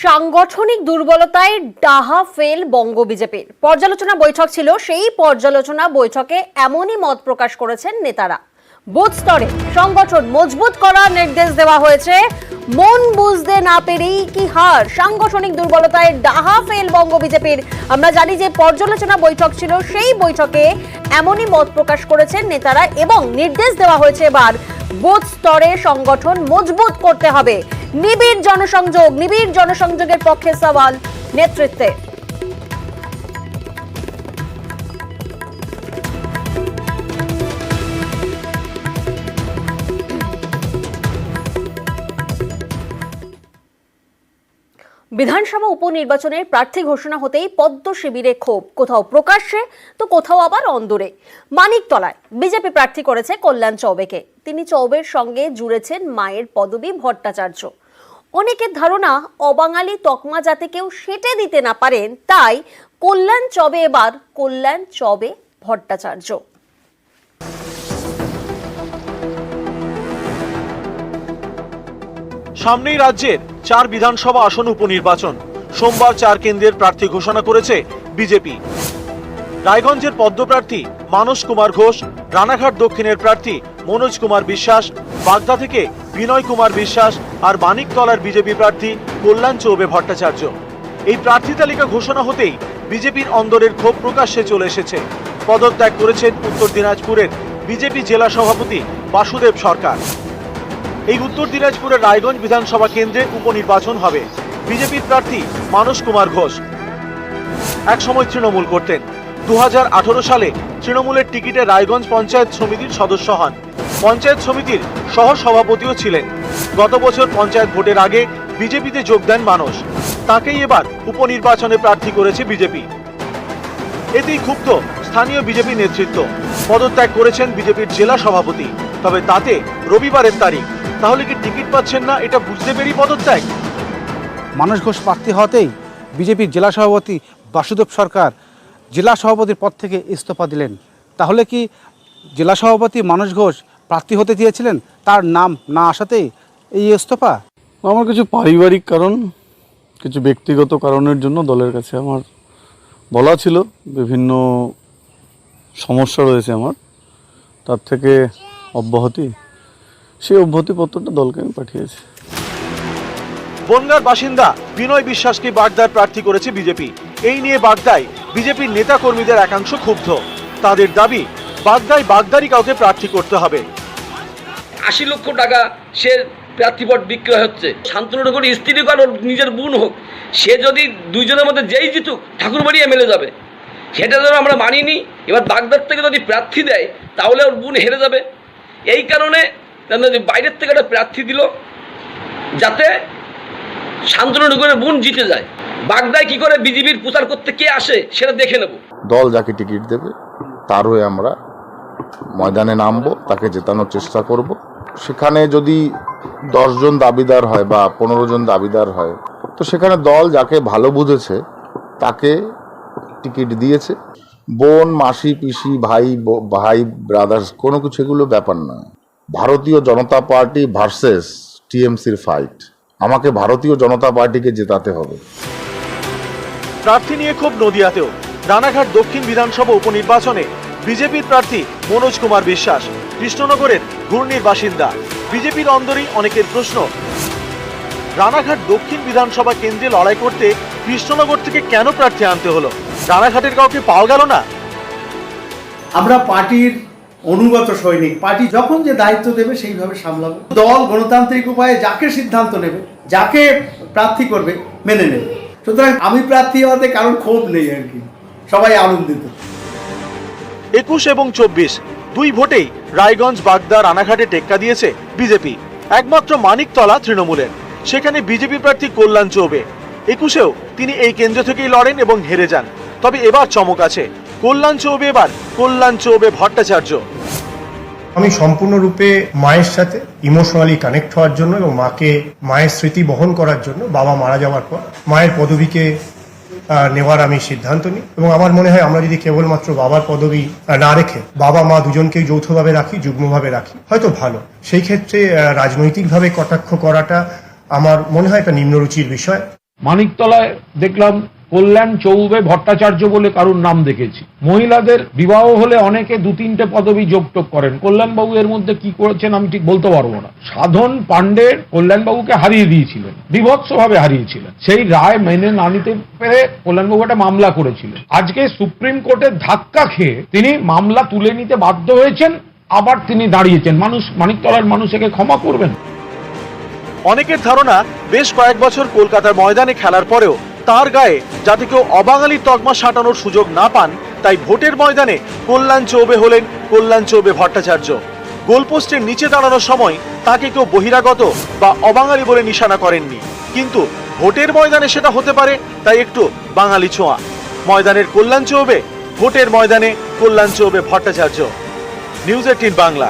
সাংগঠনিক দুর্বলতায় ডাহা ফেল বঙ্গ বিজেপির পর্যালোচনা বৈঠক ছিল। সেই পর্যালোচনা বৈঠকে এমনই মত প্রকাশ করেছেন নেতারা। বুথ স্তরে সংগঠন মজবুত করার নির্দেশ দেওয়া হয়েছে। মন বুঝতে না পেরেই কি হার, সাংগঠনিক দুর্বলতায় ডাহা ফেল বঙ্গ বিজেপির। আমরা জানি যে পর্যালোচনা বৈঠক ছিল, সেই বৈঠকে এমনই মত প্রকাশ করেছেন নেতারা এবং নির্দেশ দেওয়া হয়েছে এবার বুথ স্তরে সংগঠন মজবুত করতে হবে। নিবিড় জনসংযোগের পক্ষে সওয়াল নেতৃত্বে। বিধানসভা উপনির্বাচনের প্রার্থী ঘোষণা হতেই পদ্ম শিবিরে ক্ষোভ, কোথাও প্রকাশ্যে তো কোথাও আবার অন্দরে। মানিকতলায় বিজেপি প্রার্থী করেছে কল্যাণ চৌবেকে। তিনি চৌবের সঙ্গে জুড়েছেন মায়ের পদবী ভট্টাচার্য। অনেকের ধারণা অবাঙালি তকমা যাতে কেউ সেটে দিতে না পারেন, তাই কল্যাণ চবে এবার কল্যাণ চবে ভট্টাচার্য। সামনেই রাজ্যের 4 বিধানসভা আসন উপনির্বাচন। সোমবার 4 কেন্দ্রের প্রার্থী ঘোষণা করেছে বিজেপি। রায়গঞ্জের পদ্মপ্রার্থী মানস কুমার ঘোষ, রানাঘাট দক্ষিণের প্রার্থী মনোজ কুমার বিশ্বাস, বাগদা থেকে বিনয় কুমার বিশ্বাস আর মানিকতলার বিজেপি প্রার্থী কল্যাণ চৌবে ভট্টাচার্য। এই প্রার্থী তালিকা ঘোষণা হতেই বিজেপির অন্দরের ক্ষোভ প্রকাশ্যে চলে এসেছে। পদত্যাগ করেছেন উত্তর দিনাজপুরের বিজেপি জেলা সভাপতি বাসুদেব সরকার। এই উত্তর দিনাজপুরের রায়গঞ্জ বিধানসভা কেন্দ্রে উপনির্বাচন হবে। বিজেপির প্রার্থী মানস কুমার ঘোষ একসময় তৃণমূল করতেন। 2018 সালে তৃণমূলের টিকিটে রায়গঞ্জ পঞ্চায়েত সমিতির সদস্য হন। পঞ্চায়েত সমিতির সহ সভাপতিও ছিলেন। গত বছর পঞ্চায়েত ভোটের আগে বিজেপিতে যোগ দেন মানস। তাকেই এবার উপনির্বাচনে প্রার্থী করেছে বিজেপি। এতেই ক্ষুব্ধ স্থানীয় বিজেপি নেতৃত্ব। পদত্যাগ করেছেন বিজেপির জেলা সভাপতি। তবে তাতে রবিবারের তারিখ। তাহলে কি টিকিট পাচ্ছেন না, এটা বুঝতে পেরেই পদত্যাগ? মানস ঘোষ প্রার্থী হতেই বিজেপির জেলা সভাপতি বাসুদেব সরকার জেলা সভাপতির পদ থেকে ইস্তফা দিলেন। তাহলে কি জেলা সভাপতি মানস ঘোষ প্রার্থী হতে চেয়েছিলেন, তার নাম না আসাতেই এই ইস্তফা? আমার কিছু পারিবারিক কারণ, কিছু ব্যক্তিগত কারণের জন্য দলের কাছে আমার বলা ছিল। বিভিন্ন সমস্যা রয়েছে আমার, তার থেকে সেই অব্যাহতিপত্রটা দলকে আমি পাঠিয়েছি। বনগাঁর বাসিন্দা বিনয় বিশ্বাসকে বাগদার প্রার্থী করেছে বিজেপি। এই নিয়ে বাগদায় বিজেপির নেতা কর্মীদের একাংশ ক্ষুব্ধ। তাদের দাবি বাগদায় বাগদারি কাউকে প্রার্থী করতে হবে। 80 লক্ষ টাকা সে প্রার্থীপদ বিক্রয় হচ্ছে। শান্তনুর স্ত্রী হোক আর নিজের বোন হোক, সে যদি দুইজনের মধ্যে যেই জিতুক ঠাকুরবাড়ি এমএলএ যাবে, সেটা যেন আমরা মানিনি। এবার বাগদার থেকে যদি প্রার্থী দেয় তাহলে ওর বোন হেরে যাবে। এই কারণে বাইরের থেকে একটা প্রার্থী দিল যাতে শান্তনুর বোন জিতে যায়। বাগদায় কি করে বিজেপির প্রচার করতে কে আসে সেটা দেখে নেব। দল যাকে টিকিট দেবে তার হয়ে আমরা ময়দানে নামবো, তাকে জেতানোর চেষ্টা করব। সেখানে যদি 10 জন দাবিদার হয় বা 15 জন দাবিদার হয়, তো সেখানে দল যাকে ভালো বুঝেছে তাকে টিকিট দিয়েছে। বোন, মাসি, পিসি, ভাই ব্রাদার্স কোনো কিছু এগুলো ব্যাপার না। ভারতীয় জনতা পার্টি ভার্সেস টিএমসির ফাইট। আমাকে ভারতীয় জনতা পার্টিকে জেতাতে হবে। প্রার্থী নিয়ে খুব নদিয়াতেও। রানাঘাট দক্ষিণ বিধানসভা উপনির্বাচনে বিজেপির প্রার্থী মনোজ কুমার বিশ্বাস কৃষ্ণনগরের ঘূর্ণির বাসিন্দা। বিজেপির অন্দরেই অনেকের প্রশ্ন, রানাঘাট দক্ষিণ বিধানসভা কেন্দ্রে লড়াই করতে কৃষ্ণনগর থেকে কেন প্রার্থী আনতে হলো? রানাঘাটের কাউকে পাওয়া গেল না? আমরা পার্টির অনুগত সৈনিক। পার্টি যখন যে দায়িত্ব দেবে সেইভাবে সামলাবো। দল গণতান্ত্রিক উপায়ে যাকে সিদ্ধান্ত নেবে, যাকে প্রার্থী করবে, মেনে নেবে। সুতরাং আমি প্রার্থী হওয়াতে কারণ ক্ষোভ নেই আর কি, সবাই আনন্দিত। 21 এবং 24 দুই ভোটেই রায়গঞ্জ, বাগদা, রানাঘাটে টেক্কা দিয়েছে বিজেপি। একমাত্র মানিকতলা তৃণমূলের। সেখানে বিজেপি প্রার্থী কল্যাণ চৌবে। 21এও তিনি এই কেন্দ্র থেকেই লড়েন এবং হেরে যান। তবে এবার চমক আছে, কল্যাণ চৌবে এবার কল্যাণ চৌবে ভট্টাচার্য। আমি সম্পূর্ণরূপে মায়ের সাথে ইমোশনালি কানেক্ট হওয়ার জন্য এবং মায়ের স্মৃতি বহন করার জন্য বাবা মারা যাওয়ার পর মায়ের পদবীকে নেওয়ার আমি সিদ্ধান্ত নিই। এবং আমার মনে হয় আমরা যদি কেবলমাত্র বাবার পদবী না রেখে বাবা মা দুজনকেই যৌথভাবে রাখি, যুগ্মভাবে রাখি, হয়তো ভালো। সেই ক্ষেত্রে রাজনৈতিকভাবে কটাক্ষ করাটা আমার মনে হয় একটা নিম্নরুচির বিষয়। মানিকতলায় দেখলাম কল্যাণ চৌবে ভট্টাচার্য বলে কারুর নাম দেখেছি। মহিলাদের বিবাহ হলে অনেকে 2-3টে পদবি যোগটোগ করেন। কল্যাণবাবু এর মধ্যে কি করেছেন আমি ঠিক বলতে পারবো না। সাধন পাণ্ডে কল্যাণবাবুকে হারিয়ে দিয়েছিলেন, বিভৎসভাবে হারিয়েছিলেন। সেই রায় মেনে না নিতে পেরে কল্যাণবাবু একটা মামলা করেছিলেন। আজকে সুপ্রিম কোর্টের ধাক্কা খেয়ে তিনি মামলা তুলে নিতে বাধ্য হয়েছেন, আবার তিনি দাঁড়িয়েছেন। মানুষ, মানিকতলার মানুষ একে ক্ষমা করবেন। অনেকের ধারণা বেশ কয়েক বছর কলকাতার ময়দানে খেলার পরেও তার গায়ে যাতে কেউ অবাঙালির তকমা সাঁটানোর সুযোগ না পান, তাই ভোটের ময়দানে কল্যাণ চৌবে হলেন কল্যাণ চৌবে ভট্টাচার্য। গোলপোস্টের নিচে দাঁড়ানোর সময় তাকে কেউ বহিরাগত বা অবাঙালি বলে নিশানা করেননি, কিন্তু ভোটের ময়দানে সেটা হতে পারে, তাই একটু বাঙালি ছোঁয়া। ময়দানের কল্যাণ চৌবে, ভোটের ময়দানে কল্যাণ চৌবে ভট্টাচার্য। নিউজ 18 বাংলা।